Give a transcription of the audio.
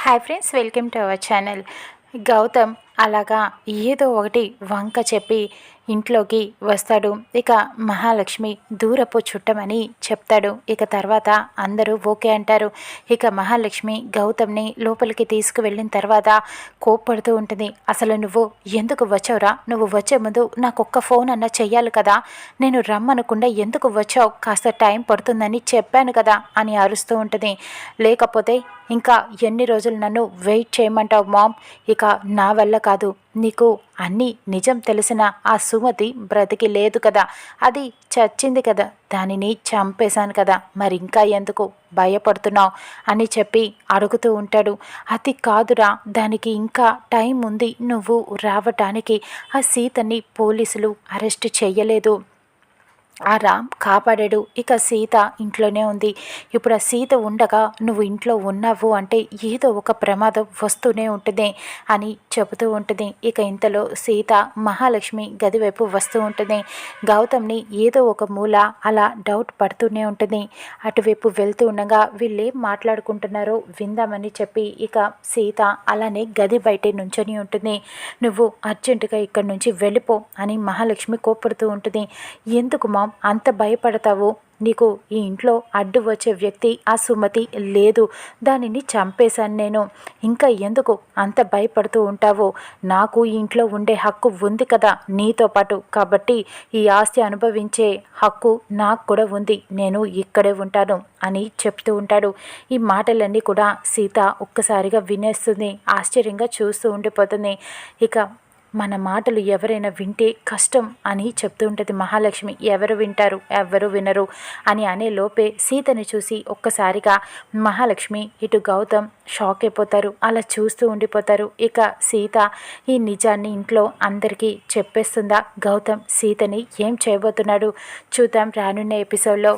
Hi friends, welcome to our channel. Gautam అలాగా ఏదో ఒకటి వంక చెప్పి ఇంట్లోకి వస్తాడు. ఇక మహాలక్ష్మి దూరపు చుట్టమని చెప్తాడు. ఇక తర్వాత అందరూ ఓకే అంటారు. ఇక మహాలక్ష్మి గౌతమ్ని లోపలికి తీసుకువెళ్ళిన తర్వాత కోప్పడుతూ ఉంటుంది. అసలు నువ్వు ఎందుకు వచ్చావురా? నువ్వు వచ్చే ముందు నాకు ఒక్క ఫోన్ అన్నా చెయ్యాలి కదా, నేను రమ్మనకుండా ఎందుకు వచ్చావు? కాస్త టైం పడుతుందని చెప్పాను కదా అని అరుస్తూ ఉంటుంది. లేకపోతే ఇంకా ఎన్ని రోజులు నన్ను వెయిట్ చేయమంటావు మామ్? ఇక నా వల్ల కాదు. నీకు అన్నీ నిజం తెలిసిన ఆ సుమతి బ్రతికి లేదు కదా, అది చచ్చింది కదా, దానిని చంపేశాను కదా, మరి ఇంకా ఎందుకు భయపడుతున్నావు అని చెప్పి అడుగుతూ ఉంటాడు. అది కాదురా, దానికి ఇంకా టైం ఉంది నువ్వు రావటానికి. ఆ సీతని పోలీసులు అరెస్ట్ చెయ్యలేదు, ఆ రామ్ కాపాడాడు. ఇక సీత ఇంట్లోనే ఉంది. ఇప్పుడు ఆ సీత ఉండగా నువ్వు ఇంట్లో ఉన్నావు అంటే ఏదో ఒక ప్రమాదం వస్తూనే ఉంటుంది అని చెబుతూ ఉంటుంది. ఇక ఇంతలో సీత మహాలక్ష్మి గది వైపు వస్తూ ఉంటుంది. గౌతమ్ని ఏదో ఒక మూల అలా డౌట్ పడుతూనే ఉంటుంది. అటువైపు వెళ్తూ ఉండగా వీళ్ళేం మాట్లాడుకుంటున్నారో విందామని చెప్పి ఇక సీత అలానే గది బయటే నుంచొని ఉంటుంది. నువ్వు అర్జెంటుగా ఇక్కడి నుంచి వెళ్ళిపో అని మహాలక్ష్మి కోపడుతూ ఉంటుంది. ఎందుకు మా అంత భయపడతావు? నీకు ఈ ఇంట్లో అడ్డు వచ్చే వ్యక్తి ఆ సుమతి లేదు, దానిని చంపేశాను నేను. ఇంకా ఎందుకు అంత భయపడుతూ ఉంటావు? నాకు ఈ ఇంట్లో ఉండే హక్కు ఉంది కదా నీతో పాటు, కాబట్టి ఈ ఆస్తి అనుభవించే హక్కు నాకు కూడా ఉంది, నేను ఇక్కడే ఉంటాను అని చెప్తూ ఉంటాడు. ఈ మాటలన్నీ కూడా సీత ఒక్కసారిగా వినేస్తుంది. ఆశ్చర్యంగా చూస్తూ ఉండిపోతుంది. ఇక మన మాటలు ఎవరైనా వింటే కష్టం అని చెప్తూ ఉంటుంది మహాలక్ష్మి. ఎవరు వింటారు, ఎవరు వినరు అని అనే లోపే సీతని చూసి ఒక్కసారిగా మహాలక్ష్మి ఇటు గౌతమ్ షాక్ అయిపోతారు. అలా చూస్తూ ఉండిపోతారు. ఇక సీత ఈ నిజాన్ని ఇంట్లో అందరికీ చెప్పేస్తుందా? గౌతమ్ సీతని ఏం చేయబోతున్నాడు చూద్దాం రానున్న ఎపిసోడ్లో.